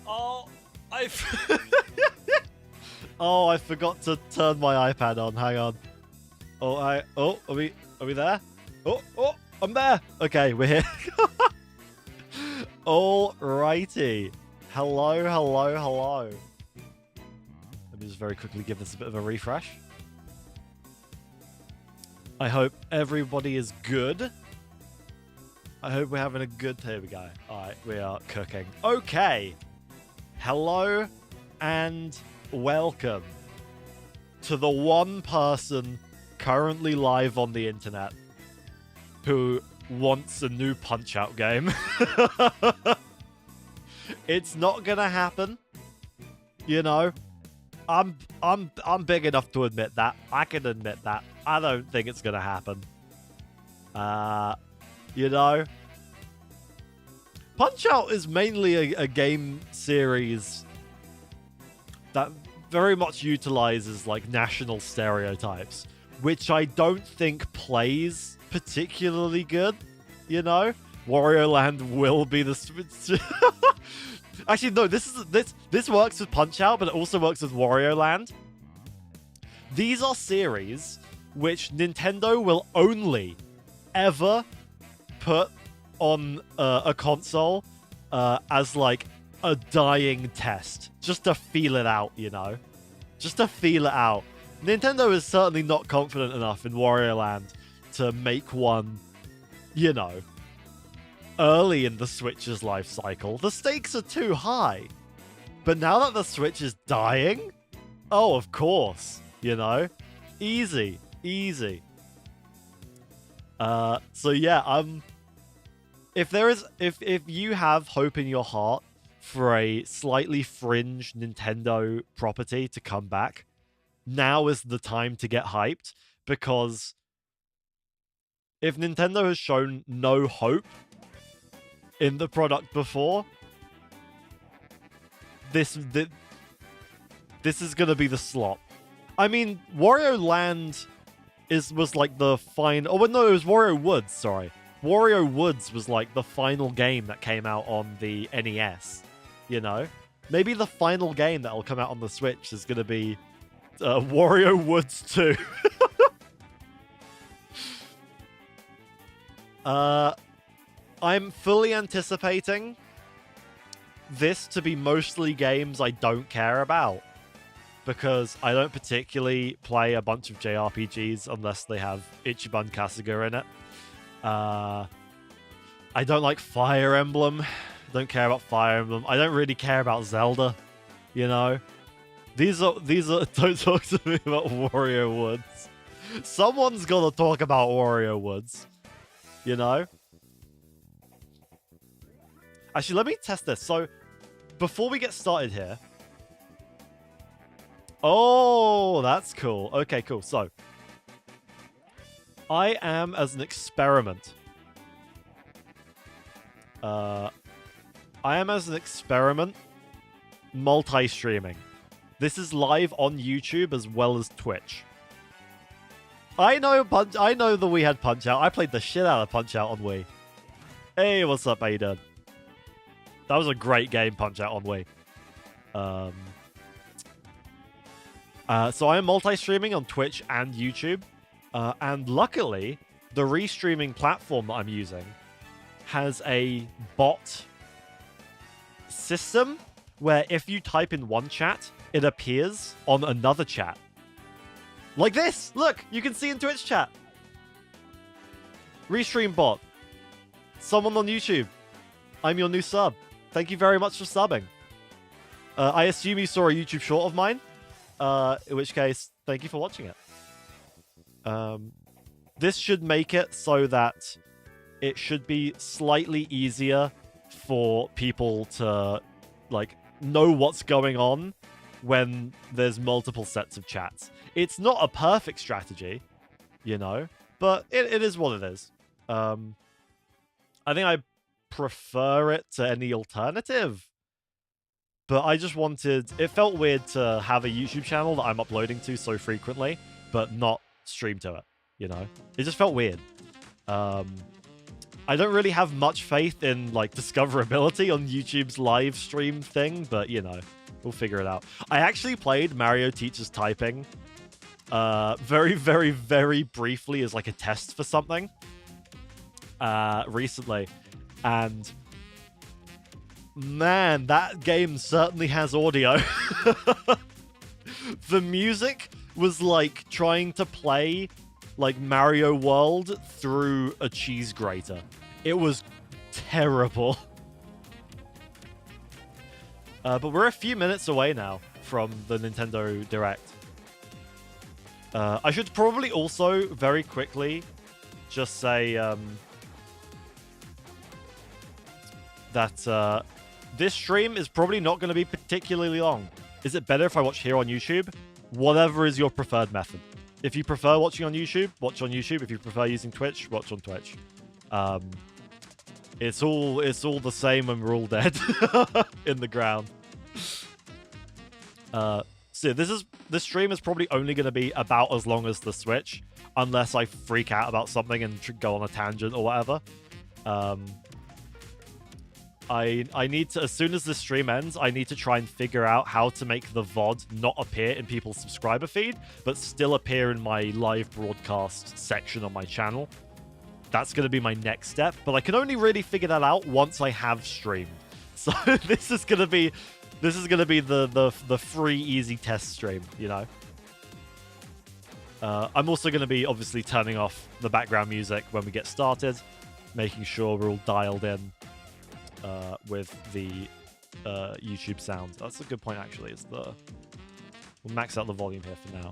Oh, oh, I forgot to turn my iPad on. Hang on. Oh, are we there? Oh, I'm there. Okay, we're here. Alrighty. Hello. Let me just very quickly give this a bit of a refresh. I hope everybody is good. I hope we're having a good... Here we go. Alright, we are cooking. Okay. Hello and welcome to the one person currently live on the internet who wants a new Punch-Out game. It's not gonna happen. You know, I'm big enough to admit that. I can admit that. I don't think it's gonna happen. You know, Punch-Out is mainly a game series that very much utilizes like national stereotypes, which I don't think plays particularly good. You know, Wario Land will be the actually no, this works with Punch-Out, but it also works with Wario Land. These are series which Nintendo will only ever put on a console as like a dying test, just to feel it out, you know, just to feel it out. Nintendo is certainly not confident enough in Wario Land to make one, you know, early in the Switch's life cycle. The stakes are too high. But now that the Switch is dying, oh, of course, you know, easy. So yeah, if you have hope in your heart for a slightly fringe Nintendo property to come back, now is the time to get hyped, because if Nintendo has shown no hope in the product before, this is gonna be the slop. I mean, Wario Land was like the final... Oh, no, it was Wario Woods, sorry. Wario Woods was like the final game that came out on the NES, you know? Maybe the final game that'll come out on the Switch is gonna be Wario Woods 2. I'm fully anticipating this to be mostly games I don't care about, because I don't particularly play a bunch of JRPGs unless they have Ichiban Kasuga in it. I don't like Fire Emblem. Don't care about Fire Emblem. I don't really care about Zelda, you know? These are don't talk to me about Wario Woods. Someone's gotta talk about Wario Woods, you know? Actually, let me test this. So, before we get started here... Oh, that's cool. Okay, cool. So, I am, as an experiment... multi-streaming. This is live on YouTube as well as Twitch. I know that we had Punch-Out. I played the shit out of Punch-Out on Wii. Hey, what's up, Aiden? That was a great game, Punch-Out on Wii. So I am multi-streaming on Twitch and YouTube. And luckily, the restreaming platform that I'm using has a bot system where if you type in one chat, it appears on another chat. Like this! Look! You can see in Twitch chat. Restream bot. Someone on YouTube. I'm your new sub. Thank you very much for subbing. I assume you saw a YouTube short of mine. In which case, thank you for watching it. This should make it so that it should be slightly easier for people to, like, know what's going on when there's multiple sets of chats. It's not a perfect strategy, you know, but it is what it is. I think I prefer it to any alternative, but I just wanted... It felt weird to have a YouTube channel that I'm uploading to so frequently, but not stream to it, you know? It just felt weird. I don't really have much faith in, like, discoverability on YouTube's live stream thing, but, you know, we'll figure it out. I actually played Mario Teaches Typing very, very, very briefly as, like, a test for something recently. And, man, that game certainly has audio. The music was, like, trying to play like Mario World through a cheese grater. It was terrible. But we're a few minutes away now from the Nintendo Direct. I should probably also very quickly just say that this stream is probably not going to be particularly long. Is it better if I watch here on YouTube? Whatever is your preferred method. If you prefer watching on YouTube, watch on YouTube. If you prefer using Twitch, watch on Twitch. It's all the same when we're all dead in the ground. So this stream is probably only going to be about as long as the Switch, unless I freak out about something and go on a tangent or whatever. I need to, as soon as this stream ends, I need to try and figure out how to make the VOD not appear in people's subscriber feed, but still appear in my live broadcast section on my channel. That's going to be my next step, but I can only really figure that out once I have streamed. So this is going to be the free, easy test stream, you know? I'm also going to be obviously turning off the background music when we get started, making sure we're all dialed in with the YouTube sound. That's a good point, actually. We'll max out the volume here for now.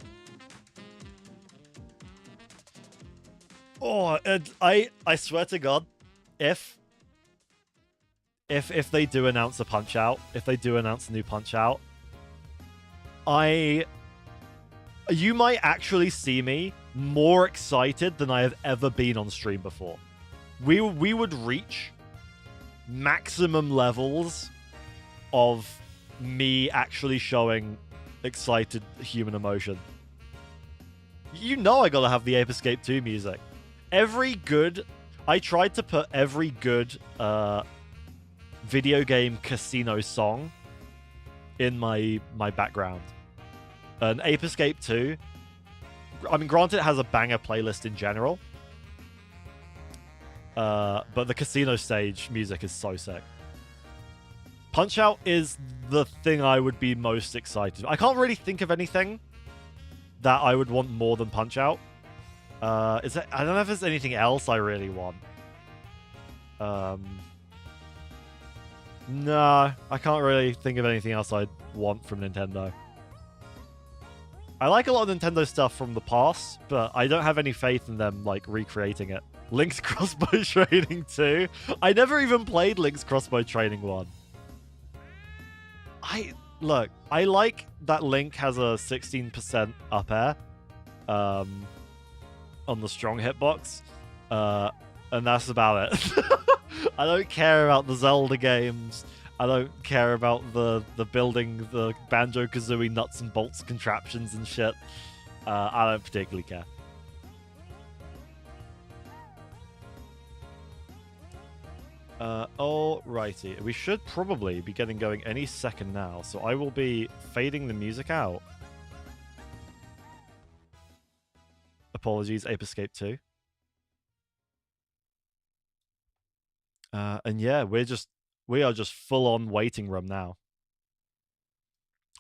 Oh, and I swear to God, if they do announce a Punch-Out, if they do announce a new Punch-Out, you might actually see me more excited than I have ever been on stream before. We would reach maximum levels of me actually showing excited human emotion. You know I gotta have the Ape Escape 2 music. I tried to put every good video game casino song in my background. And Ape Escape 2, I mean, granted it has a banger playlist in general, but the casino stage music is so sick. Punch-Out is the thing I would be most excited. I can't really think of anything that I would want more than Punch-Out. I don't know if there's anything else I really want. No, I can't really think of anything else I'd want from Nintendo. I like a lot of Nintendo stuff from the past, but I don't have any faith in them, like, recreating it. Link's Crossbow Training 2? I never even played Link's Crossbow Training 1. Look, I like that Link has a 16% up air on the strong hitbox, and that's about it. I don't care about the Zelda games. I don't care about the building the Banjo-Kazooie nuts and bolts contraptions and shit. I don't particularly care. Alrighty. We should probably be getting going any second now, so I will be fading the music out. Apologies, Ape Escape 2. And yeah, we are just full on waiting room now.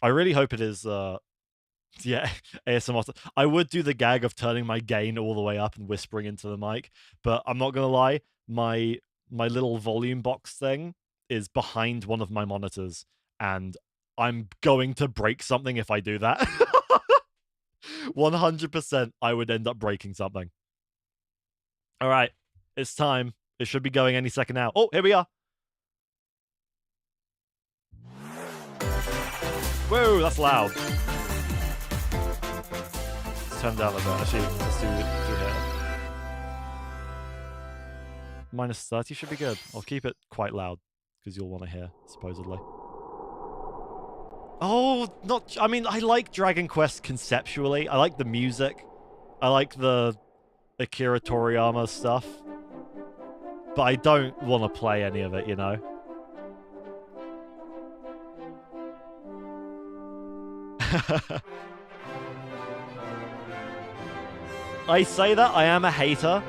I really hope it is yeah, ASMR. I would do the gag of turning my gain all the way up and whispering into the mic, but I'm not gonna lie, my little volume box thing is behind one of my monitors, and I'm going to break something if I do that. 100% I would end up breaking something. All right, it's time. It should be going any second now. Oh, here we are. Whoa, that's loud. Let's turn down a bit. Actually, let's do here. -30 should be good. I'll keep it quite loud because you'll want to hear, supposedly. Oh, I mean, I like Dragon Quest conceptually. I like the music. I like the Akira Toriyama stuff. but I don't want to play any of it, you know? I say that, I am a hater,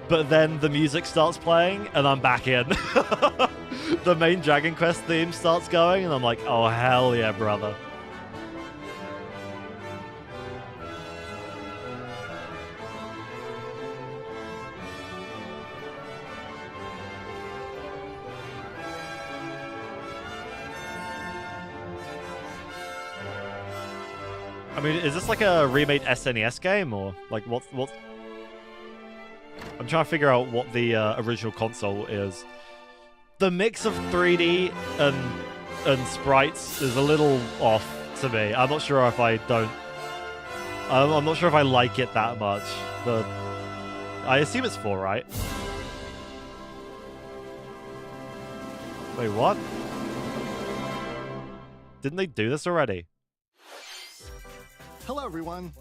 but then the music starts playing and I'm back in. The main Dragon Quest theme starts going and I'm like, oh hell yeah, brother. I mean, is this like a remade SNES game, or like what? I'm trying to figure out what the original console is. The mix of 3D and sprites is a little off to me. I'm not sure if I don't. I'm not sure if I like it that much. I assume it's 4, right? Wait, what? Didn't they do this already? Hello, everyone.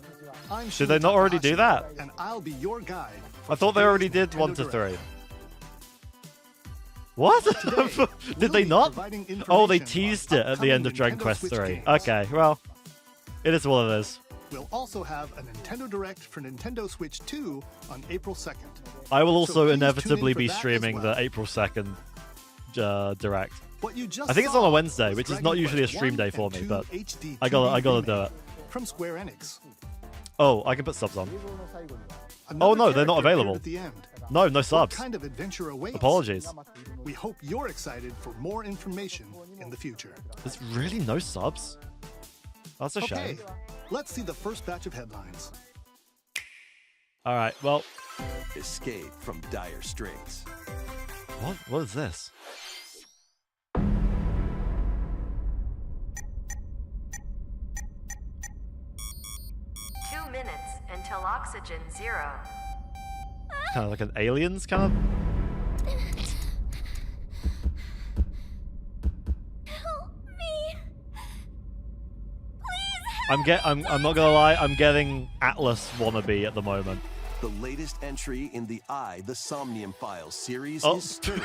I'm Did they not already do that? And I'll be your guide. I thought they already did 1 to 3. What? Did they not? Oh, they teased it at the end of Dragon Quest 3. Okay, well, it is what it is. We'll also have a Nintendo Direct for Nintendo Switch 2 on April 2nd. I will also please inevitably tune in be for that streaming as well. the April 2nd Direct. What you just I think it's on a Wednesday, which is Dragon not usually a Quest stream 1 day for and me, 2 but HD I gotta 2D do it. remake from Square Enix. Oh, I can put subs on. Another Oh no, they're not character appeared available. At the end. No What subs. kind of adventure awaits? Apologies. We hope you're excited for more information in the future. There's really no subs? That's a Okay, shame. let's see the first batch of headlines. Alright, well, Escape from dire straits. what is this? Until oxygen 0. Kind of like an Aliens kind of. Help me. Please. I'm not gonna lie, I'm getting Atlas wannabe at the moment. The latest entry in the The Somnium Files series Oh. is stirring.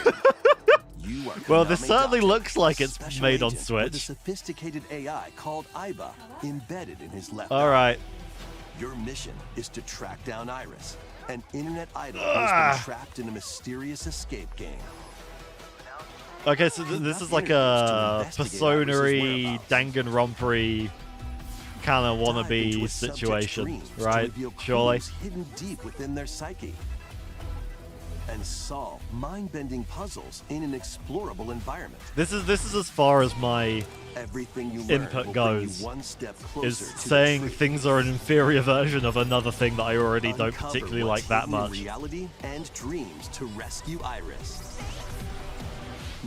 You are Well, this Konami certainly Date, looks like a it's special made on agent Switch. With a sophisticated AI called Aiba embedded in his left. All right. Your mission is to track down Iris, an internet idol who's been trapped in a mysterious escape game. Okay, so this is like a Persona-y, Danganronpa-y kind of Dive into wannabe a subject's situation, dreams to right? reveal Surely. clues hidden deep within their psyche. And solve mind-bending puzzles in an explorable environment. This is as far as my Everything you learn input will bring you goes, one step is closer to the saying truth. things are an inferior version of another thing that I already don't Uncover particularly what's like that hidden in much. Reality and dreams to rescue Iris.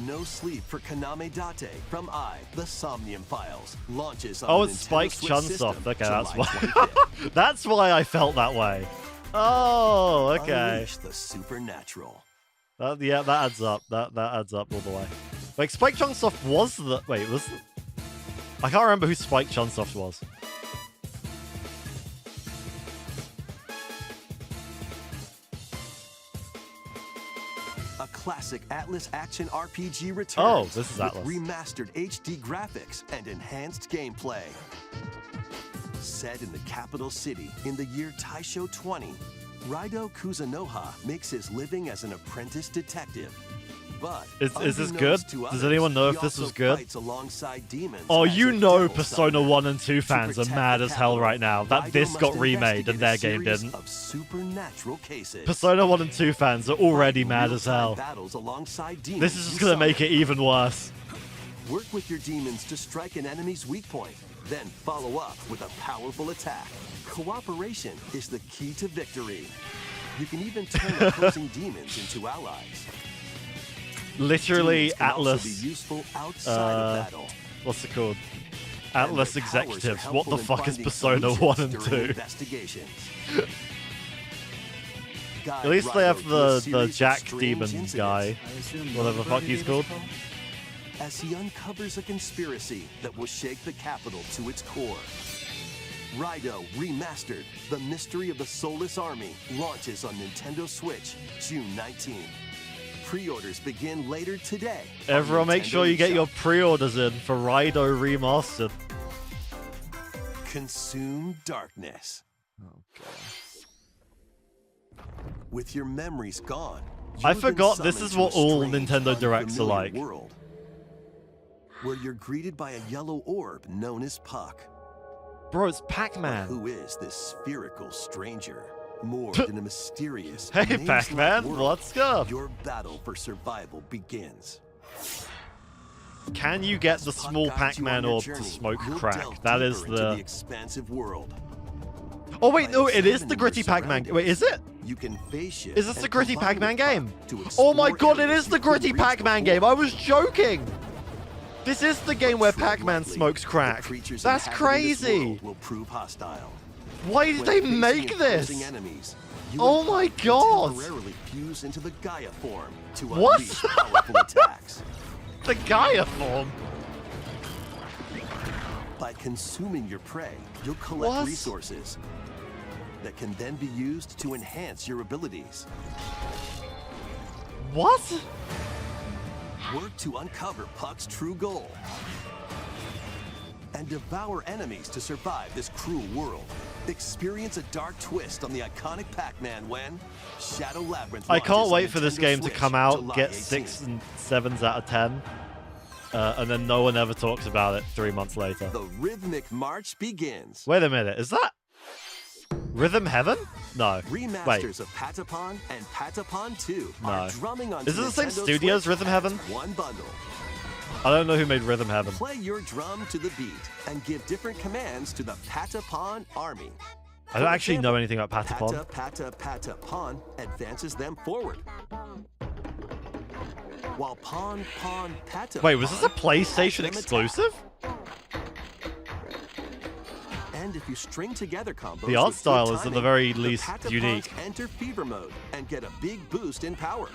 No Sleep for Kaname Date from The Somnium Files launches on Oh, the it's Nintendo Spike Switch Chunsoft. system Okay, that's July why. 25th. That's why I felt that way. Oh, okay. Unleash the supernatural. Yeah, that adds up. That adds up all the way. Like Spike Chunsoft was the I can't remember who Spike Chunsoft was. A classic Atlas action RPG returns. Oh, this is with Atlas. remastered HD graphics and enhanced gameplay. Set in the capital city in the year Taisho 20, Raido Kuzunoha makes his living as an apprentice detective. But Is this unbeknownst good? to Does others, anyone know he if this also was good? fights alongside demons Oh, as you a know devil Persona summoner. 1 and 2 To fans are protect mad the as hell capital, right now that Raido this must got remade investigate and their a game series didn't. Of supernatural cases. Persona 1 and 2 fans are already Fight mad as real-time hell. battles alongside demons This is just you gonna make summon. it even worse. Work with your demons to strike an enemy's weak point, then follow up with a powerful attack. Cooperation is the key to victory. You can even turn opposing demons into allies. Literally Demons can also Atlas. be useful outside of battle. What's it called? And Atlas their powers are executives. What the helpful in fuck is finding Persona solutions 1 and during 2? investigations. Guide At least they Raido have through a the series of Jack strange Demon incidents guy. Whatever the fuck he's called. as he uncovers a conspiracy that will shake the capital to its core. Raido Remastered, The Mystery of the Soulless Army, launches on Nintendo Switch June 19th. Pre-orders begin later today. on Everyone make Nintendo sure you get eShop. your pre-orders in for Raido Remastered. Consume darkness. With your memories gone, I you've been forgot this summoned is to what a all strange, Nintendo Directs are unfamiliar like. World, where you're greeted by a yellow orb known as Puck. Bro, it's Pac-Man. Who is this spherical stranger? More than a mysterious. Hey, maze-like Pac-Man, world. what's up? Your battle for survival begins. Can you get the As Puck small guides you on Pac-Man your orb to journey, smoke you'll crack? delve That is deeper into the... the expansive world. Oh wait, By no, it is the examining Gritty your Pac-Man. Wait, is it? You can face shift Is this the and Gritty combine Pac-Man with Puck game? to Oh my explore god, it areas is the you couldn't Gritty reach Pac-Man before. game. I was joking. This is the game where Tread Pac-Man lightly. smokes The crack. creatures That's inhabiting this crazy. world will prove hostile. Why did When they facing make opposing this? Enemies, you Oh and my Puck will god. temporarily fuse into the Gaia form to What? unleash powerful attacks. The Gaia form. By consuming your prey, you'll collect What? resources that can then be used to enhance your abilities. What? Work to uncover Puck's true goal. And devour enemies to survive this cruel world. Experience a dark twist on the iconic Pac-Man when Shadow Labyrinth I launches can't on wait for this Nintendo game to Switch come out, July get 18th. 6 and 7s out of 10, and then no one ever talks about it 3 months later. The rhythmic march begins. Wait a minute, is that Rhythm Heaven? No. Wait. Remasters of Patapon and Patapon 2 are No. drumming on Is it the same Nintendo studios, Switch Rhythm as Heaven? one bundle. I don't know who made Rhythm Heaven. Play your drum to the beat and give different commands to the Patapon army. I don't For actually know example, anything about Patapon. Patapon advances them forward. While Pon Patapon. Wait, was this a PlayStation them attack. exclusive? And if you string together combos, The art with good style is at the timing, very the least Patapons unique. Enter fever mode and get a big boost in power.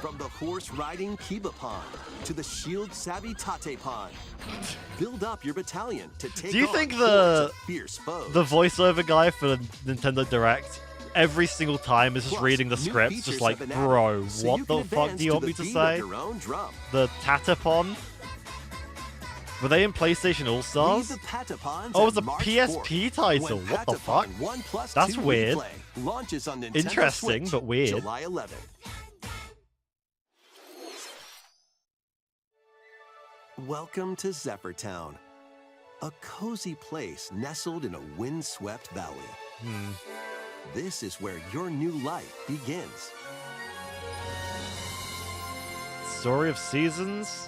From the horse-riding Kibapon to the shield-savvy Tatepon, build up your battalion to take Do you on think hordes the- of fierce foes. The voiceover guy for the Nintendo Direct, every single time is just Plus, reading the new scripts, features just like, have been added, bro, so what you the can fuck advance do you want the me to beat of say? your own drum. The Tatapon? Were they in PlayStation All Lead Stars? the Patapons Oh, it was at a March PSP 4th, title. when What the Patapon fuck? 1+2 That's weird. Replay launches on Nintendo Interesting, Switch, but weird. July 11th. Welcome to Zephyr Town, a cozy place nestled in a windswept valley. This is where your new life begins. Story of Seasons?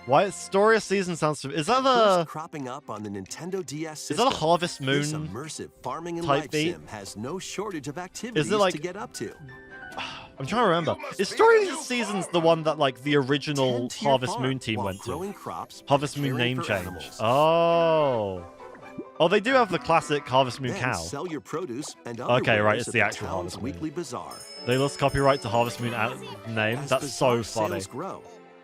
Why? Story of Seasons sounds... Is that First a... cropping up on the Nintendo DS Is system. that a Harvest This Moon? immersive farming and type life beat? sim has no shortage of activities like- to get up to. I'm trying to remember. Is Story of Seasons the one that, like, the original Tend to your Harvest farm Moon team while went to? growing crops, Harvest Moon caring name for change. animals. Oh. Oh, they do have the classic Harvest Moon Then cow. sell your produce and other Okay, right, wares it's at the actual town's Harvest Moon. weekly bazaar. They lost copyright to Harvest Moon name. As That's so bazaar funny. sales grow,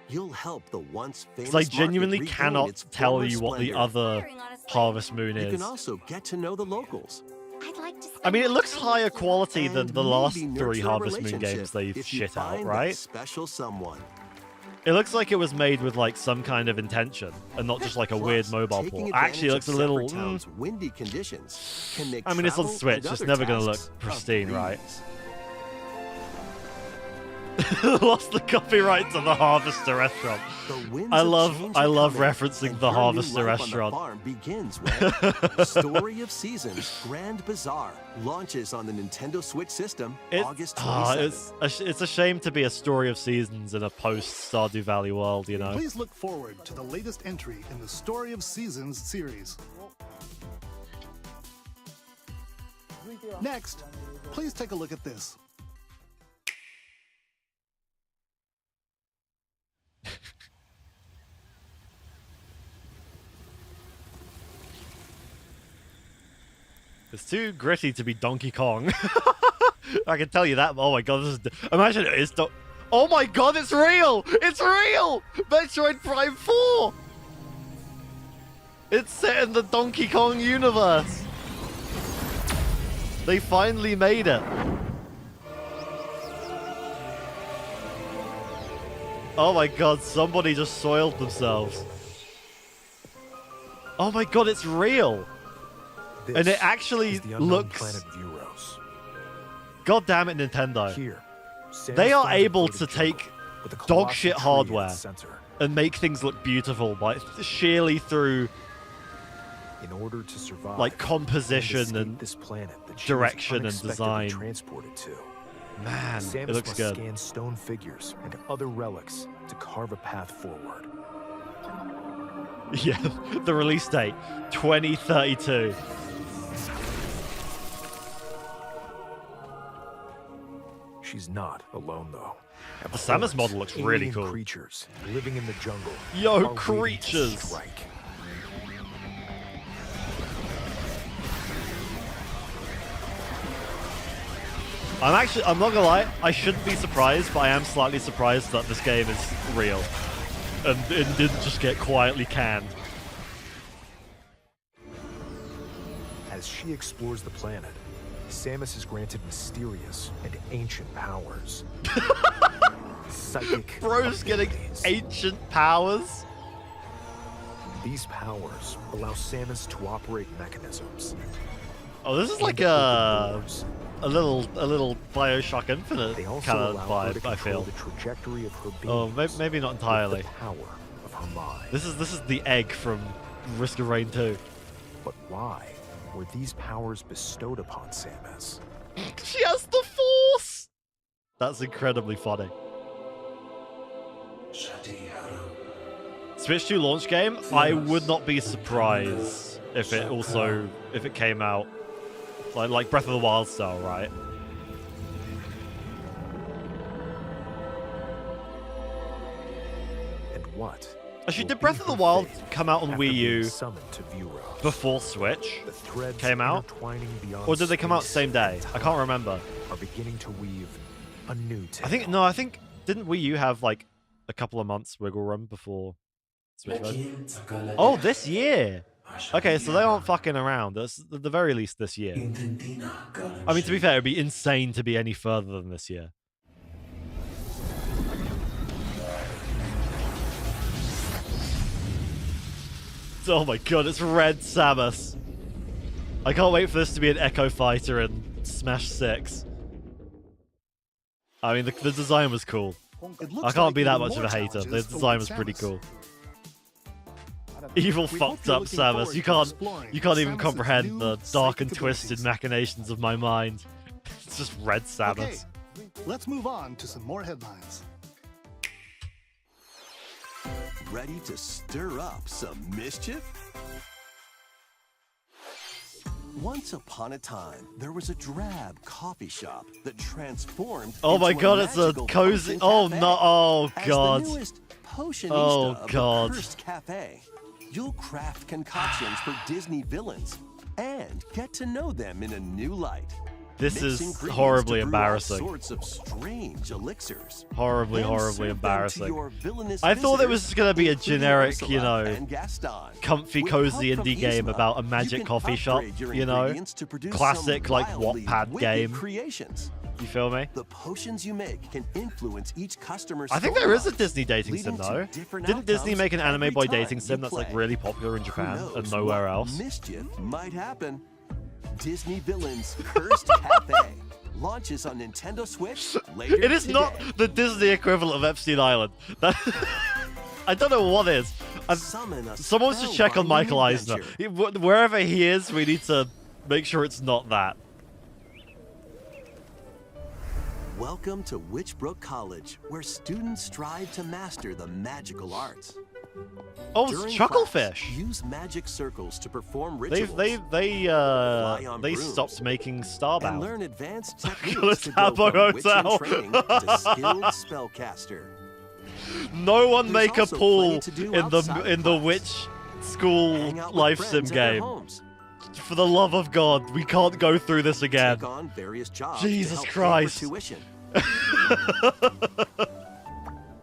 you'll help the once famous Because I market genuinely regain cannot its tell former you what the splendor. other Harvest Moon You is. can also get to know the locals. I'd like to I mean, it looks higher quality than and the last maybe 3 nurture a Harvest Moon relationship games they've if you shit out, find that right? special someone. It looks like it was made with like some kind of intention and not just like a weird Plus, mobile taking port. Actually, it looks advantage a of little. Zephyr Town's windy conditions can make I mean, it's on travel Switch, and it's other never gonna look tasks a pristine, right? breeze. Lost the copyright to the Harvester restaurant. The winds I of love change I are love coming, referencing and the your new Harvester life on the restaurant. farm begins when Story of Seasons Grand Bazaar launches on the Nintendo Switch system August 27th. It's a shame to be a Story of Seasons in a post Stardew Valley world, you know. Please look forward to the latest entry in the Story of Seasons series. Next, please take a look at this. It's too gritty to be Donkey Kong. I can tell you that. Oh my god, this is... Imagine it is... Oh my god, it's real! It's real! Metroid Prime 4! It's set in the Donkey Kong universe! They finally made it. Oh my god, somebody just soiled themselves. Oh my god, it's real. This And it actually is the unknown looks... planet Vuros. God damn it, Nintendo. Here, Samus They are finds a able further to take jungle with a dog colossal shit tree hardware at its center. and make things look beautiful by sheerly through In order to survive, like and composition escape and this planet that she was direction and unexpectedly design. transported to. man, Samus it looks must good. scan stone figures and other relics to carve a path forward. Yeah, the release date 2032. She's not alone though. The Samus model looks really Alien cool. Creatures living in the jungle. Yo, are waiting to creatures. strike. I'm not gonna lie, I shouldn't be surprised, but I am slightly surprised that this game is real and it didn't just get quietly canned. As she explores the planet, Samus is granted mysterious and ancient powers. Psychic Bro's getting abilities. ancient powers. These powers allow Samus to operate mechanisms. Oh, this is like and open doors. a little BioShock Infinite They also kind of allow her to vibe. I control feel. the trajectory of her beams. Oh, maybe not with entirely. the power of her mind. This is the egg from Risk of Rain 2. But why were these powers bestowed upon Samus? She has the Force. That's incredibly funny. Switch 2 launch game. I would not be surprised if it came out like Breath of the Wild style, right? And what? Actually, will did be Breath of the her Wild fate come out on after Wii being U summoned to Vuros? before Switch? The threads came out? intertwining beyond Or did they come out the space same day? and I can't time remember. Are beginning to weave a new tale. I think didn't Wii U have like a couple of months wiggle room before Switch version? Oh, this year. Okay, so they aren't fucking around. That's at the very least this year. I mean, to be fair, it'd be insane to be any further than this year. Oh my god, it's Red Samus. I can't wait for this to be an Echo Fighter in Smash 6. I mean, the design was cool. It I looks can't like be that even much of more a hater. The challenges for design Red was pretty Samus. cool. Evil We hope fucked you're up looking Samus. forward You to can't exploring even Samus's comprehend new the dark and psychic twisted abilities. machinations of my mind. It's just Red Samus. Okay, let's move on to some more headlines. Ready to stir up some mischief? Once upon a time, there was a drab coffee shop that transformed Oh my into god, it's a magical cozy. potion Oh cafe. no! Oh As god! the newest potionista Oh, of God. the Cursed Cafe, you'll craft concoctions for Disney villains and get to know them in a new light. This Mix is ingredients horribly to brew all embarrassing. sorts of strange elixirs. Horribly, Then horribly serve them to embarrassing. your villainous I thought it was visitors, gonna be a including generic, Ursula and Gaston. comfy, With cozy help from indie game Yzma, about a you magic can coffee shop, upgrade your you know? ingredients to produce Classic, some like, wildly Wattpad wicked game. creations. You feel me? The potions you make can influence each customer's I think there is a storylines, Disney dating sim leading to though. different Didn't Disney outcomes make an anime every boy time dating you sim that's like play. really popular in Who Japan knows and nowhere what else? Mischief might happen. Disney Villains Cursed Cafe launches on Nintendo Switch later It is today. not the Disney equivalent of Epstein Island. That I don't know what is. Summon a Someone should check on spellbinding Michael Eisner. adventure. Wherever he is, we need to make sure it's not that. Welcome to Witchbrook College, where students strive to master the magical arts. Oh, it's During Chucklefish. class, use magic circles to perform rituals They on brooms, stopped making and Starbound. learn advanced Let's techniques to have go a from witch in hotel. training to skilled spellcaster. No one There's make a also pool plenty to do in outside the class. witch school Hang out with life sim friends at their game. homes, For the love of God, we can't go through this again. take on various jobs Jesus to help Christ. pay for tuition.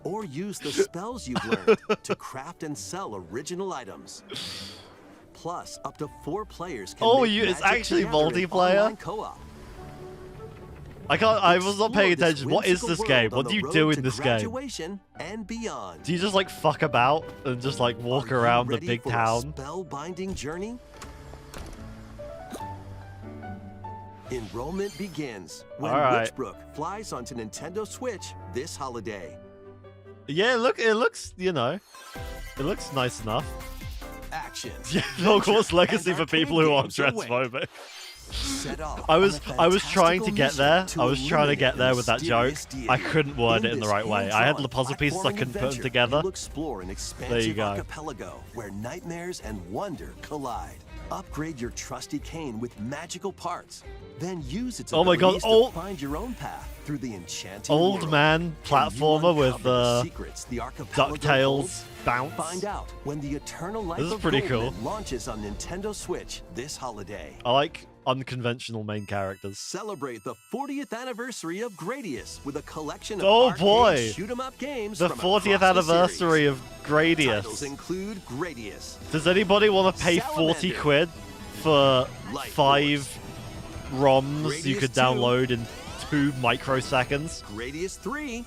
Or use the spells you've learned to craft and sell original items. Plus, up to 4 players can Oh, make it's magic actually together in multiplayer? online co-op. I was not paying Explore this attention. What is whimsical this world game? on What the do you road do to in this game? graduation and beyond. Do you just like fuck about and just like walk Are you around the ready big for a town? spellbinding journey? Enrollment begins when All right. Witchbrook flies onto Nintendo Switch this holiday. Yeah, look, it looks, you know, it looks nice enough. Action. Yeah, Hogwarts Legacy and for arcade people who are games await. transphobic. Set off I was on a trying to fantastical get there. mission I was trying to illuminate get there with that joke. mysterious deity. I couldn't word it in the this right way. I had the hands-on puzzle pieces, I platforming couldn't put them adventure, together. you'll explore an There you expansive go. archipelago where nightmares and wonder collide. Upgrade your trusty cane with magical parts. Then use its Oh my God, abilities to old- find your own path through the enchanting Old world. man Can you platformer with uncover the secrets the archipelago holds? DuckTales bounce. Find out when the Eternal Life This is of pretty Goldman cool. launches on Nintendo Switch this holiday. I like unconventional main characters. Celebrate the 40th anniversary of Gradius with a collection of Oh, arcade boy. shoot-'em-up games The from 40th across the anniversary series. of Titles Gradius. include Gradius, Does anybody want to pay 40 Salamander. quid for Light 5 ROMs you Gradius could 2. download in 2 microseconds? Gradius 3,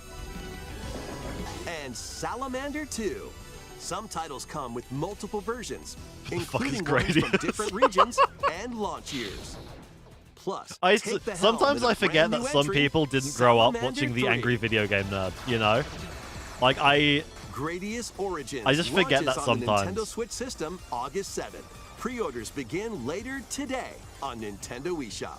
and Salamander 2. Some titles come with multiple versions, the fuck is including ones from Gradius? different regions and launch years. Plus, I take the helm sometimes in a I forget brand that new some entry, people didn't grow up Salamander watching the 3. Angry Video Game Nerd, you know? Like, Gradius Origins I just forget launches that on the sometimes. Nintendo Switch system August 7th. Pre-orders begin later today on Nintendo eShop.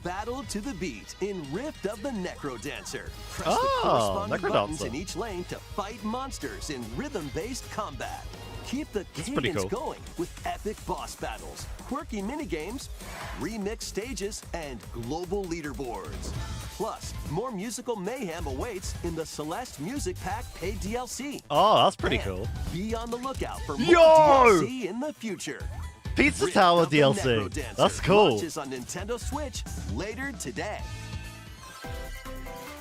Battle to the beat in Rift of the Necro Dancer. Press the corresponding Necro buttons Dancer. in each lane to fight monsters in rhythm-based combat. Keep the That's pretty cadence cool. going with epic boss battles, quirky minigames, remixed stages, and global leaderboards. Plus, more musical mayhem awaits in the Celeste Music Pack paid DLC. oh, that's pretty And cool. Be on the lookout for more Yo! DLC in the future. Pizza Rift Tower of the Necro DLC. Dancer That's cool. Launches on Nintendo Switch later today.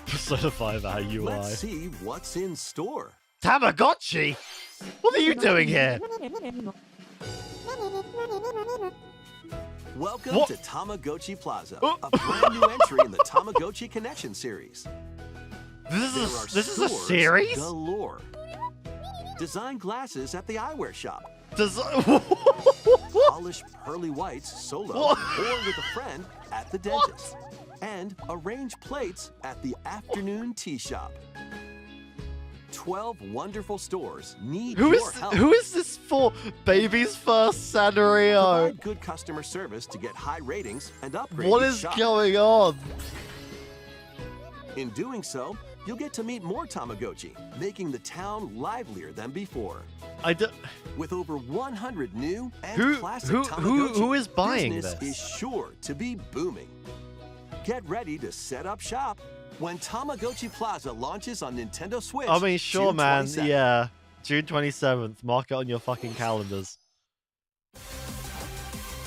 Persona 5 UI. Let's see what's in store. Tamagotchi? What are you doing here? Welcome What? to Tamagotchi Plaza, Oh. a brand new entry in the Tamagotchi Connection series. This There is are this is a stores series? galore. Design glasses at the eyewear shop. Does Polish pearly whites solo What? or with a friend at the dentist. And arrange plates at the afternoon tea shop. 12 wonderful stores need who your is help. who is this for? Baby's first Sanrio. Provide good customer service to get high ratings and upgrade What each is shop. going on? In doing so, you'll get to meet more Tamagotchi, making the town livelier than before. I do, With over 100 new and Who- classic who- Tamagotchi, who is buying business this? is sure to be booming. Get ready to set up shop when Tamagotchi Plaza launches on Nintendo Switch. I mean, sure, June man. 27th. Yeah, June 27th. Mark it on your fucking calendars.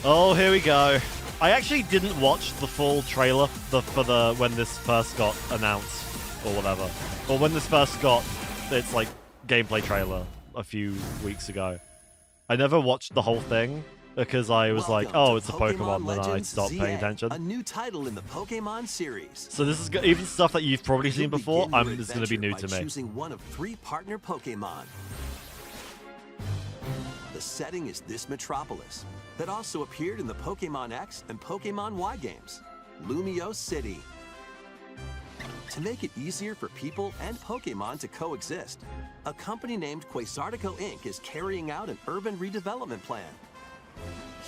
Oh, here we go. I actually didn't watch the full trailer for the when this first got announced or whatever, or when this first got its like gameplay trailer a few weeks ago. I never watched the whole thing because I was like, Welcome oh, to it's a Pokemon, then I Legends stopped ZA, paying attention. A new title in the Pokemon series. So this is even stuff that you've probably seen You'll before. begin your It's going to be new adventure to by me. choosing one of 3 partner Pokemon. The setting is this metropolis that also appeared in the Pokemon X and Pokemon Y games, Lumio City. To make it easier for people and Pokemon to coexist, a company named Quasartico Inc. is carrying out an urban redevelopment plan.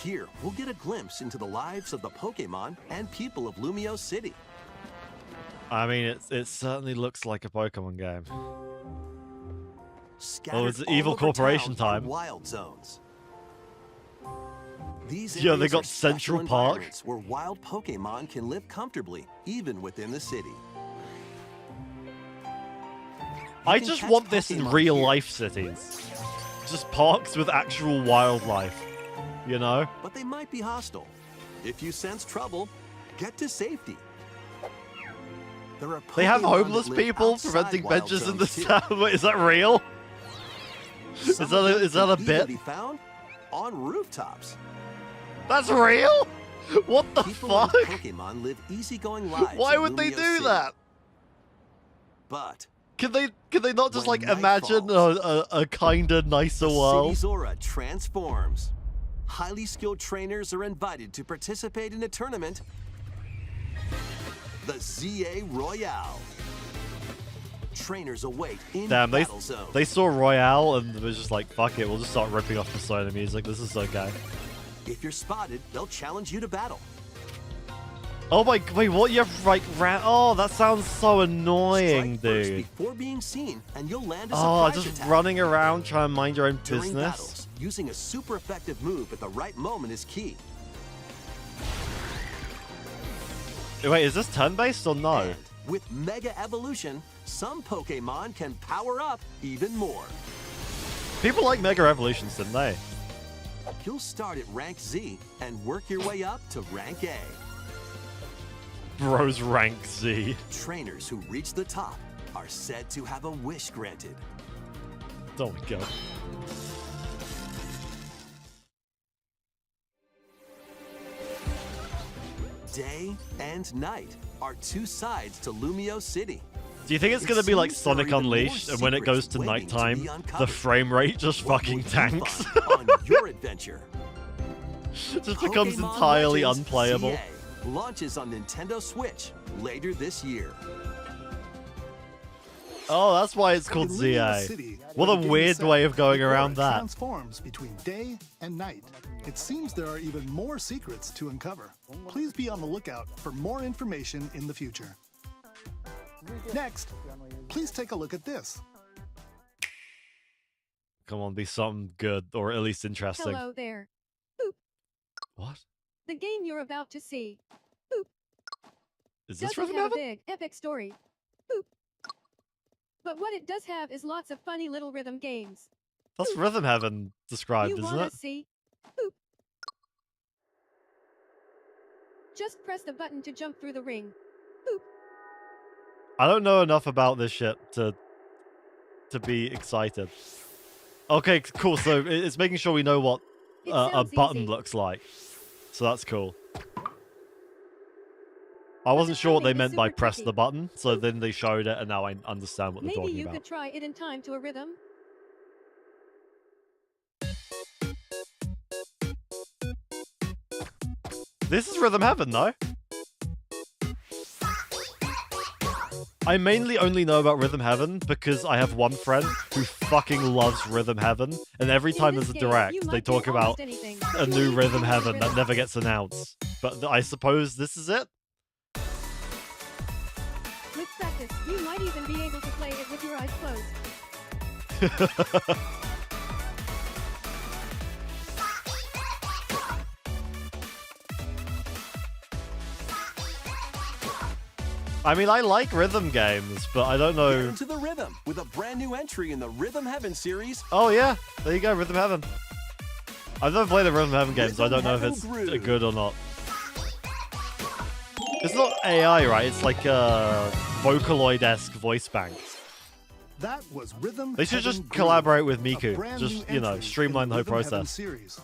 Here, we'll get a glimpse into the lives of the Pokemon and people of Lumio City. I mean, it certainly looks like a Pokemon game. Scattered it's all Evil over Corporation town are time. Wild zones. These Yeah, they areas got are special Central Park. environments where wild Pokemon can live comfortably, even within the city. I can just catch want this in Pokemon real here. life cities. Just parks with actual wildlife. You know? But they might be hostile. If you sense trouble, get to safety. There are They have Pokemon that homeless live people outside preventing wild benches in zones, this too. town. Wait, is that real? Some that of a- them is that a can bit? even be found on rooftops. That's real? What the People fuck? in Pokemon live easygoing lives. Why in would they Lumio do City. that? But Can they not just When like night imagine falls, a kinda nicer the world? city's aura transforms. Highly skilled trainers are invited to participate in a tournament, the ZA Royale. Trainers await in Damn, Battle Zone. they saw Royale and was just like, fuck it, we'll just start ripping off Persona music. This is okay. If you're spotted, they'll challenge you to battle. Oh my, wait, what? You have like oh, that sounds so annoying, Strike first dude. before being seen, and you'll land a Oh, surprise just attack. running around trying to mind your own During business. battles, using a super effective move at the right moment is key. Wait, is this turn-based or no? And with Mega Evolution, some Pokemon can power up even more. People like Mega Evolutions, didn't they? You'll start at rank Z and work your way up to rank A. Bros rank Z. Trainers who reach the top are said to have a wish granted. Oh my god. Day and night are two sides to Lumio City. Do you think it's It gonna be like seems there are Sonic even more Unleashed, and when it goes to secrets waiting to be nighttime, the uncovered. frame rate just What fucking will you tanks? find on your adventure? Just becomes Pokemon entirely Legends unplayable. ZA launches on Nintendo Switch later this year. Oh, that's why it's called In Lumio ZA. City, What where a the game weird is set, way of going the aura around that. transforms between day and night. It seems there are even more secrets to uncover. Please be on the lookout for more information in the future. Next, please take a look at this. Come on, be something good, or at least interesting. Hello there. What? The game you're about to see Is this doesn't Rhythm have a Heaven? big, epic story. Boop. But what it does have is lots of funny little rhythm games. That's Rhythm Heaven described, You isn't wanna it? see? Boop. Just press the button to jump through the ring. I don't know enough about this shit to be excited. Okay, cool. So it's making sure we know what It a sounds button easy. looks like. So that's cool. I wasn't the sure what they timing is meant by super press tricky. the button, so then they showed it, and now I understand what they're Maybe talking you about. could try it in time to a rhythm. This is Rhythm Heaven, though. I mainly only know about Rhythm Heaven because I have one friend who fucking loves Rhythm Heaven, and every In time this there's a game, direct, you they might talk get about almost anything. a new You Rhythm can Heaven that rhythm. never gets announced. But I suppose this is it? With practice, you might even be able to play it with your eyes closed. I mean, I like rhythm games, but I don't Get know. into the rhythm with a brand new entry in the Rhythm Heaven series. Oh, yeah. There you go, Rhythm Heaven. I've never played the Rhythm Heaven games, so I don't know if Rhythm it's Heaven Groove. good or not. It's not AI, right? It's like a Vocaloid-esque voice bank. That was Rhythm They should Heaven just Groove, collaborate with a Miku. brand Just, new you know, entry streamline in the whole Rhythm Heaven process. series.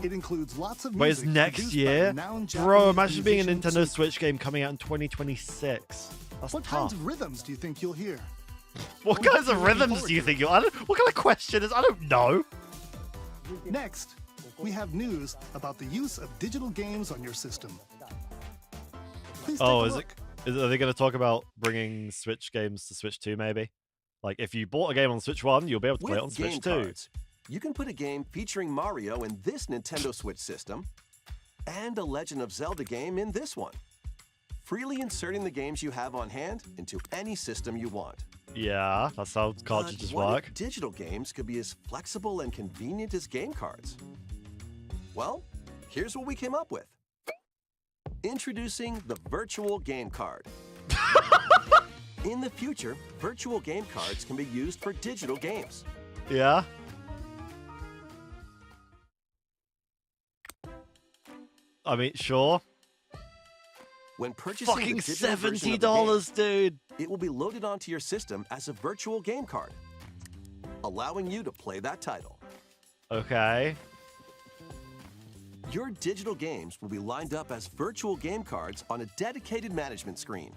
It includes lots of Wait, it's music next produced by year? renowned Bro, Japanese imagine being a musician Nintendo Tsuki. Switch game coming out in 2026. That's What tough. kinds of rhythms do you think you'll hear? What What kinds are of you looking rhythms forward do you to? think you... what kind of question is... I don't know. Next, we have news about the use of digital games on your system. Please take Oh, a is look. Are they going to talk about bringing Switch games to Switch 2, maybe? Like, if you bought a game on Switch 1, you'll be able to play it on With Switch game 2. cards, you can put a game featuring Mario in this Nintendo Switch system and a Legend of Zelda game in this one, freely inserting the games you have on hand into any system you want. Yeah, that's how But cartridges what work. if digital games could be as flexible and convenient as game cards? Well, here's what we came up with. Introducing the Virtual Game Card. In the future, virtual game cards can be used for digital games. Yeah? I mean, sure. When purchasing Fucking the digital version of the game, $70, dude. it will be loaded onto your system as a virtual game card, allowing you to play that title. Okay. Your digital games will be lined up as virtual game cards on a dedicated management screen.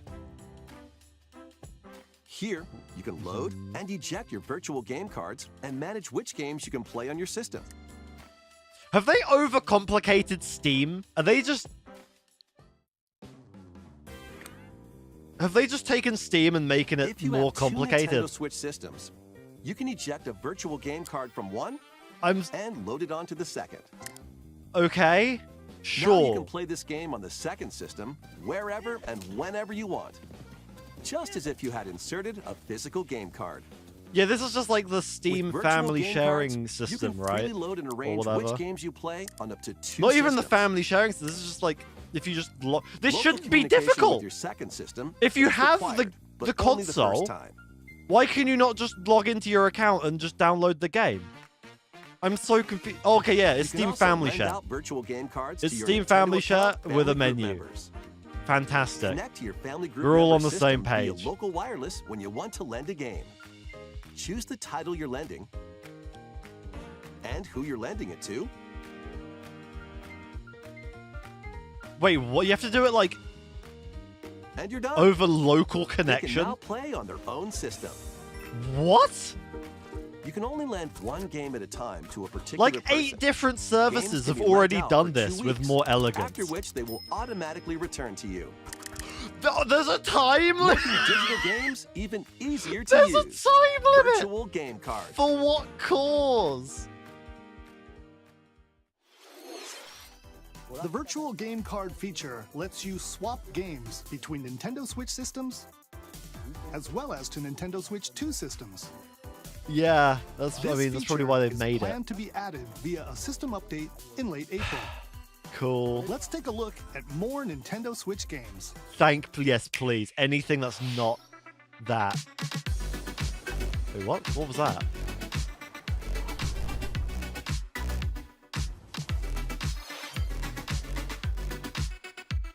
Here, you can load and eject your virtual game cards and manage which games you can play on your system. Have they overcomplicated Steam? Are they just... Have they just taken Steam and making it If you more have two complicated? Nintendo Switch systems, you can eject a virtual game card from one I'm... and load it onto the second. Okay. Now you Sure. can play this game on the second system wherever and whenever you want. Just as if you had inserted a physical game card. Yeah, this is just like the Steam With virtual family game sharing cards, system, you can right? freely load and arrange whatever. which games you play on up to 2 Not even the systems. family sharing system. This is just like, if you just... This Local shouldn't be communication with difficult. your second system If you is have required, but the only the first console, time. why can you not just log into your account and just download the game? I'm so confused. Oh, okay, yeah, it's You can Steam also Family lend Share. out virtual game cards It's to your Steam Nintendo Family Share account with a family group menu. members. Fantastic. Connect to your family group We're all member on the same system via page. local wireless when you want to lend a game. Choose the title you're lending and who you're lending it to. Wait, what? You have to do it like And you're done. over local They can connection? now play on their own system. What? You can only lend one game at a time to a particular Like person. 8 different Games services can have be lent already out done for this 2 with weeks, more elegance. After which they will automatically return to you. There's a time limit. Making digital games even easier to There's a use. time limit. Virtual game cards. For what cause? The virtual game card feature lets you swap games between Nintendo Switch systems as well as to Nintendo Switch 2 systems. Yeah, that's. I This mean, that's probably feature why they've is made it. planned to be added via a system update in late April. Cool. Let's take a look at more Nintendo Switch games. Yes, please. Anything that's not that. Wait, what? What was that?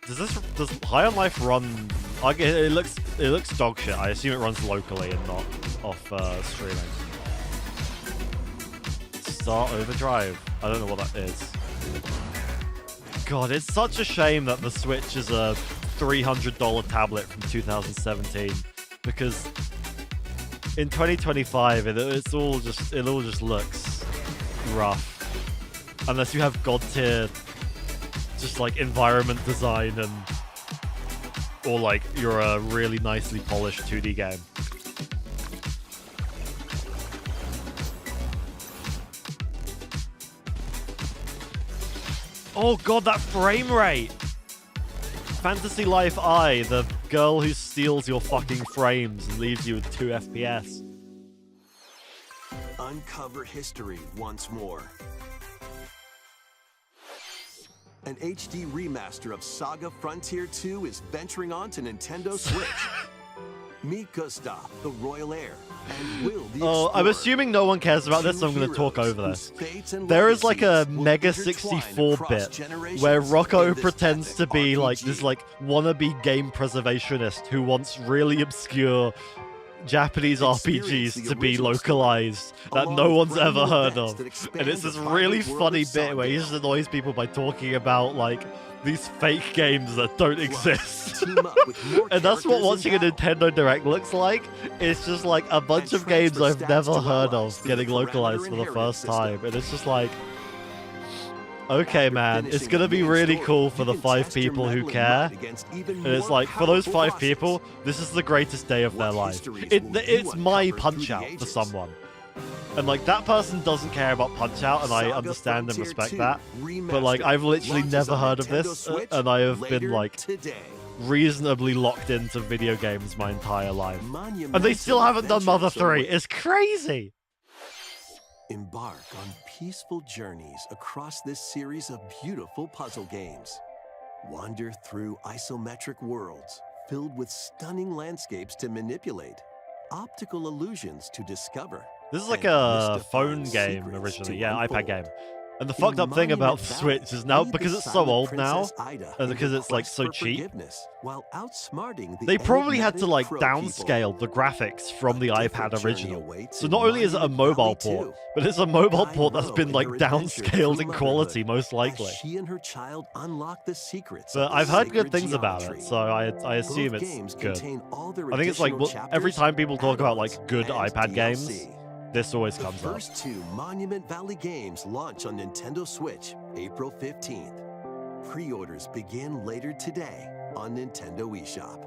Does High on Life run? It looks dog shit. I assume it runs locally and not off streaming. Start Overdrive. I don't know what that is. God, it's such a shame that the Switch is a $300 tablet from 2017 because in 2025 it all just looks rough unless you have god tier just like environment design and or like you're a really nicely polished 2D game. Oh god, that frame rate! Fantasy Life I, the girl who steals your fucking frames and leaves you with 2 FPS. Uncover history once more. An HD remaster of Saga Frontier 2 is venturing on to Nintendo Switch. Meet Gustav, the royal heir, and Will the Oh, I'm explorer. assuming no one cares about this, so I'm going to talk Two over heroes this. whose fates and There is like a legacies will Mega intertwine 64-bit across generations where in Rocco this pretends epic to be like RPG. this like wannabe game preservationist who wants really obscure Japanese Experience RPGs the to be original localized that along no with one's brand ever new heard events of. that expand And it's the this really vibrant world funny of bit where he just Sandale. annoys people by talking about like these fake games that don't exist. Team up with more And that's what characters in watching a battle. Nintendo Direct looks like. It's just like a bunch And of games transfer I've stats never to heard allies of through the getting localized for the parameter first inheritance time. And it's just like, okay, After man, it's finishing gonna the be main really story, cool for you the can 5 test your people who mettle and care. might against even And it's more like, for those 5 powerful people, bosses. this is the greatest day of their What life. histories It, will you it's my uncover through Punch the Out for ages? someone. And like, that person doesn't care about Punch Out, and I Saga understand and Frontier respect 2 that. But like, I've literally launches never on heard of Nintendo this, Switch and I have been later like today. reasonably locked into video games my entire life. And they Monumental still haven't done Mother adventures 3. await. It's crazy! Embark on peaceful journeys across this series of beautiful puzzle games. Wander through isometric worlds filled with stunning landscapes to manipulate, optical illusions to discover. This is like and a phone mystifying game secrets originally. to Yeah, iPad unfold. game. And the fucked up thing about the Switch is now, because it's so old now, and because it's like so cheap, they probably had to like downscale the graphics from the iPad original. So not only is it a mobile port, but it's a mobile port that's been like downscaled in quality, most likely. She and her child unlock the secrets. But I've heard good things about it, so I assume it's good. I think it's like every time people talk about like good iPad games, this always comes up. The first 2 Monument Valley games launch on Nintendo Switch April 15th. Pre-orders begin later today on Nintendo eShop.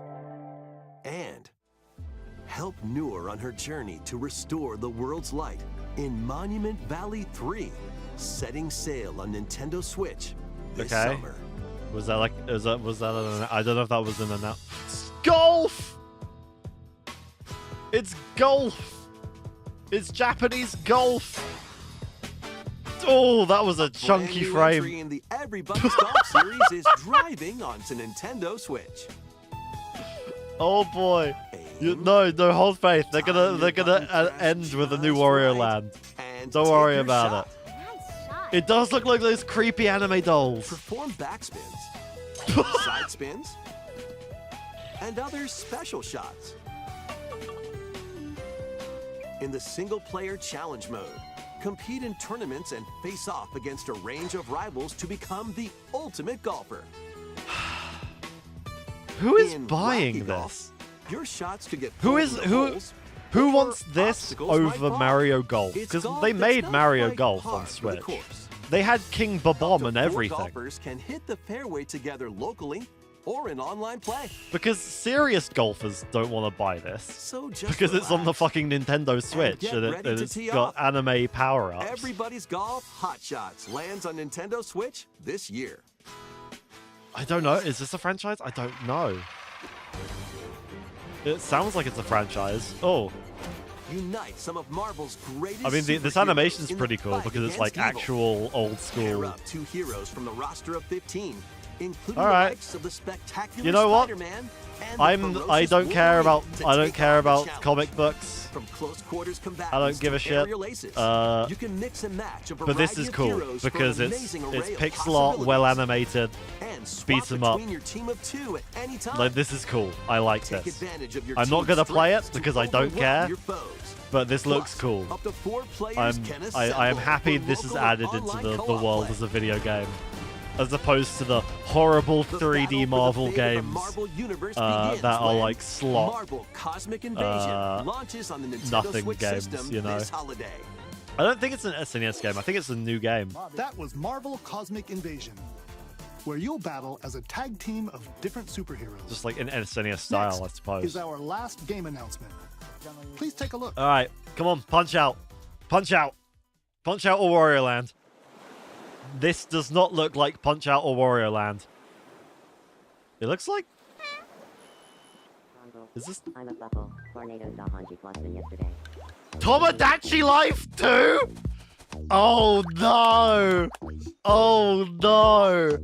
And help Noor on her journey to restore the world's light in Monument Valley 3, setting sail on Nintendo Switch this summer. Was that like, was that I don't know if that was an announcement. Golf! It's golf! It's Japanese golf! Oh, that was a chunky frame. Entry in the Everybody's Golf series is driving onto Nintendo Switch. Oh boy. No, hold faith. They're gonna end with a new Wario Land. Don't worry about it. It does look like those creepy anime dolls. Perform backspins, side spins, and other special shots. In the single-player challenge mode, compete in tournaments and face off against a range of rivals to become the ultimate golfer. Who is buying this? Your shots to get Who wants this over Mario Golf? Because they made Mario Golf on Switch. They had King Bob-omb and everything. Golfers can hit the fairway together locally or in online play. Because serious golfers don't want to buy this. So just because it's on the fucking Nintendo Switch and it's got anime power-ups. Everybody's Golf Hot Shots lands on Nintendo Switch this year. I don't know. Is this a franchise? I don't know. It sounds like it's a franchise. Oh. Unite some of Marvel's greatest. I mean, this animation's pretty cool because it's like actual old school. Pair up 2 heroes from the roster of 15, including all right. the likes of the spectacular you know what? Spider-Man I don't care about comic books. From close quarters I don't give a shit. You can mix and match but this is cool because it's pixel art, well animated, beats 'em up. Like, this is cool. I like this. I'm not gonna play it because I don't care, but this looks cool. I am happy this is added into the world as a video game, as opposed to the horrible 3D Marvel games that are like slot Marvel Cosmic Invasion launches on the Nintendo nothing Switch games, system you know. this holiday. I don't think it's an SNES game. I think it's a new game. That was Marvel Cosmic Invasion, where you'll battle as a tag team of different superheroes. Just like in SNES style, Next I suppose. is our last game announcement. Please take a look. All right, come on, punch out. Punch out. Punch Out or Wario Land. This does not look like Punch Out or Wario Land. It looks like... Is this... Tomodachi Life 2?! Oh no! Oh no!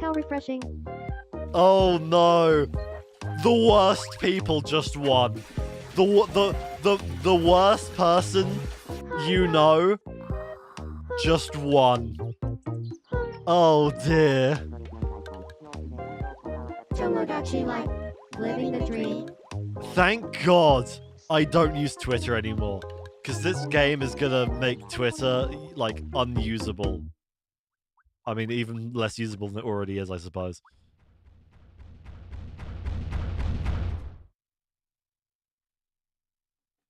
How refreshing. Oh no! The worst people just won. The worst person you know just won. Oh dear. Tomodachi Life, living the dream. Thank God I don't use Twitter anymore, because this game is gonna make Twitter like unusable. I mean, even less usable than it already is, I suppose.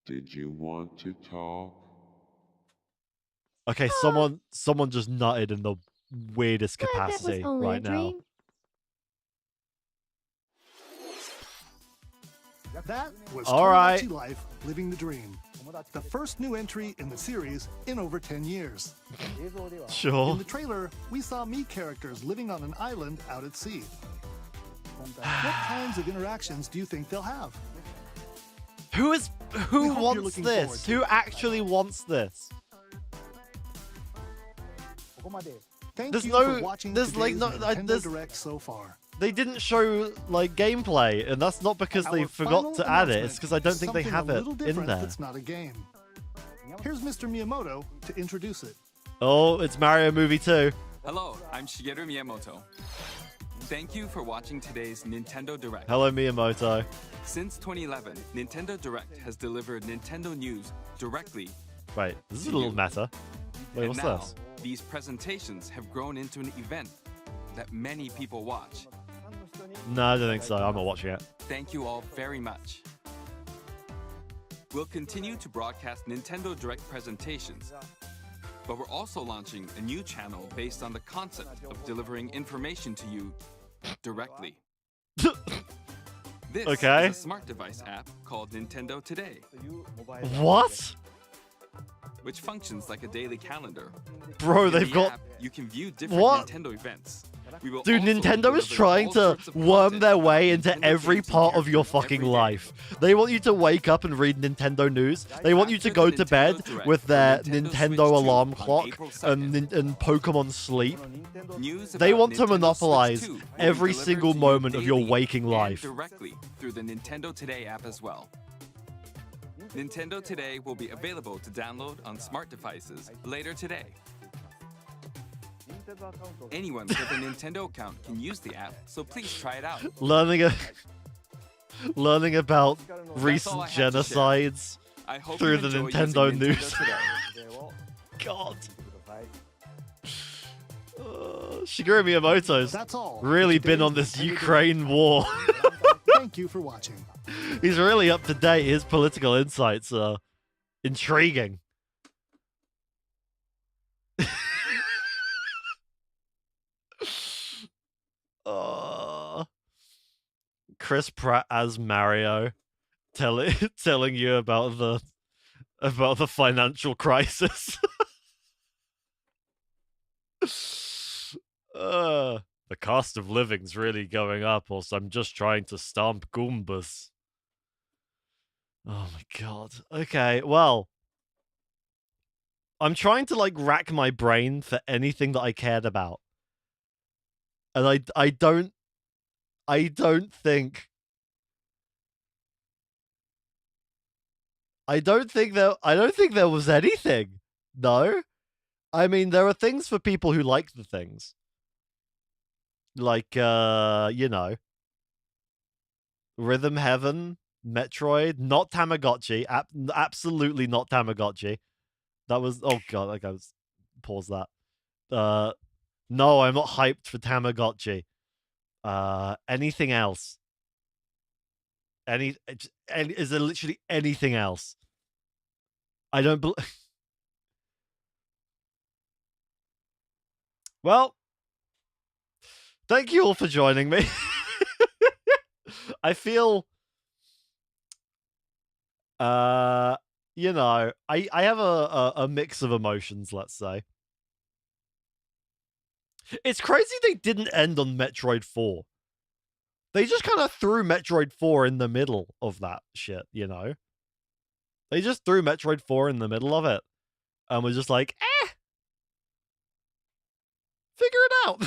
Did you want to talk? Okay, someone just nutted in the weirdest Glad that was capacity only right a now. dream. That was All right. Tomodachi Life, Living the Dream. The first new entry in the series in over 10 years. Sure. In the trailer, we saw Mii characters living on an island out at sea. What kinds of interactions do you think they'll have? Who We hope you're wants looking forward this? to Who actually wants this? Thank There's you no- for watching there's, like, today's no- Nintendo there's- Direct so far. They didn't show like gameplay, and that's not because they Our forgot final to add it. announcement It's because I don't is think they something have a it little in different there. That's not a game. Here's Mr. Miyamoto to introduce it. Oh, it's Mario Movie 2. Hello, I'm Shigeru Miyamoto. Thank you for watching today's Nintendo Direct. Hello, Miyamoto. Since 2011, Nintendo Direct has delivered Nintendo news directly. Wait, this is a little meta. Wait, And what's now, this? these presentations have grown into an event that many people watch. No, I don't think so. I'm not watching it. Thank you all very much. We'll continue to broadcast Nintendo Direct presentations, but we're also launching a new channel based on the concept of delivering information to you directly. This Okay. is a smart device app called Nintendo Today, What? which functions like a daily calendar. Bro, In they've the got... app, you can view different What? Nintendo events. We will Dude, also Nintendo is deliver trying all to sorts of worm content their about way into Nintendo every games and part of your characters fucking every day. life. They want you to wake up and read Nintendo news. They want you to After go the to Nintendo bed Direct with for their Nintendo Switch 2 Nintendo alarm on clock April and Pokemon Sleep. News They about want to Nintendo Switch monopolize 2 will be every delivered single to you moment of your daily waking and life. directly through the Nintendo Today app as well. Nintendo Today will be available to download on smart devices later today. Anyone with a Nintendo account can use the app, so please try it out. Learning about all recent I have to share. genocides I hope through you the enjoy Nintendo using news. Today. God. Shigeru Miyamoto's That's all. for really been today's on this Nintendo Ukraine war. Direct. Thank you for watching. He's really up to date. His political insights are intriguing. Chris Pratt as Mario, telling you about the financial crisis. The cost of living's really going up, or so I'm just trying to stomp Goombas. Oh my god. Okay, well, I'm trying to like rack my brain for anything that I cared about, and I don't think there was anything. No. I mean, there are things for people who like the things. Like, you know, Rhythm Heaven, Metroid, not Tamagotchi, absolutely not Tamagotchi. That was, oh god, like I was, pause that. No, I'm not hyped for Tamagotchi. Anything else? Is there literally anything else? I don't believe. Well, thank you all for joining me. I feel, you know, I have a mix of emotions, let's say. It's crazy they didn't end on Metroid 4. They just kind of threw Metroid 4 in the middle of that shit, you know? They just threw Metroid 4 in the middle of it. And was just like, figure it out.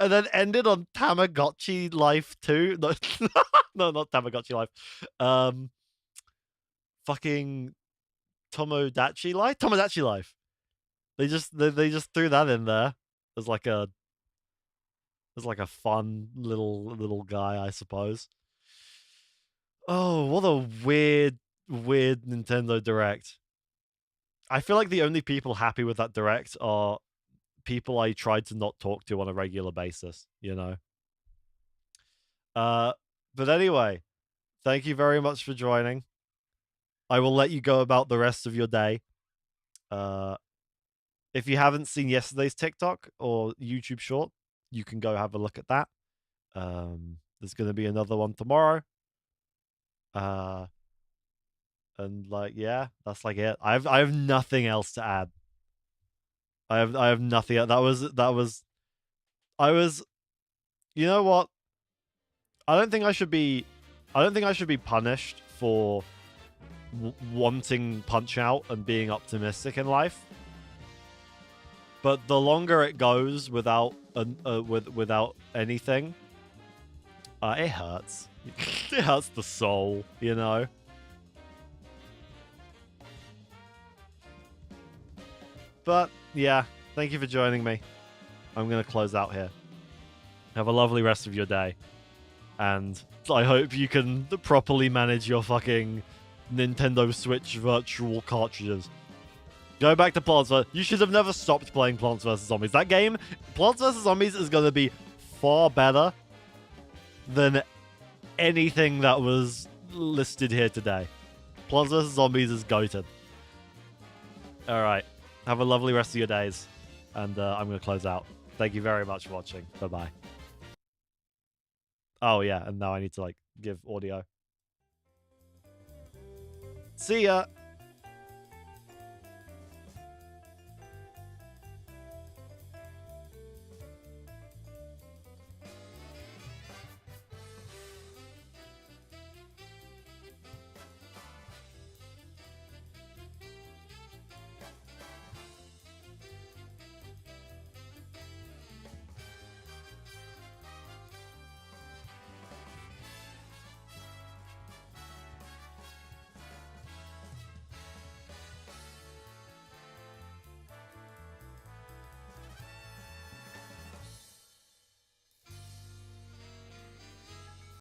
And then ended on Tamagotchi Life 2. No, no, not Tamagotchi Life. Fucking Tomodachi Life? Tomodachi Life. They just threw that in there as like a fun little guy, I suppose. Oh, what a weird Nintendo Direct. I feel like the only people happy with that Direct are people I tried to not talk to on a regular basis, you know? But anyway, thank you very much for joining. I will let you go about the rest of your day. If you haven't seen yesterday's TikTok or YouTube short, you can go have a look at that. There's going to be another one tomorrow. And like, yeah, that's like it. I have nothing else to add. I have nothing. I was, you know what? I don't think I should be punished for wanting Punch-Out and being optimistic in life. But the longer it goes without anything, it hurts. It hurts the soul, you know. But yeah, thank you for joining me. I'm going to close out here. Have a lovely rest of your day. And I hope you can properly manage your fucking Nintendo Switch virtual cartridges. Go back to Plants vs. You should have never stopped playing Plants vs. Zombies. That game, Plants vs. Zombies, is going to be far better than anything that was listed here today. Plants vs. Zombies is goated. Alright. Have a lovely rest of your days. And I'm going to close out. Thank you very much for watching. Bye-bye. Oh, yeah. And now I need to, give audio. See ya!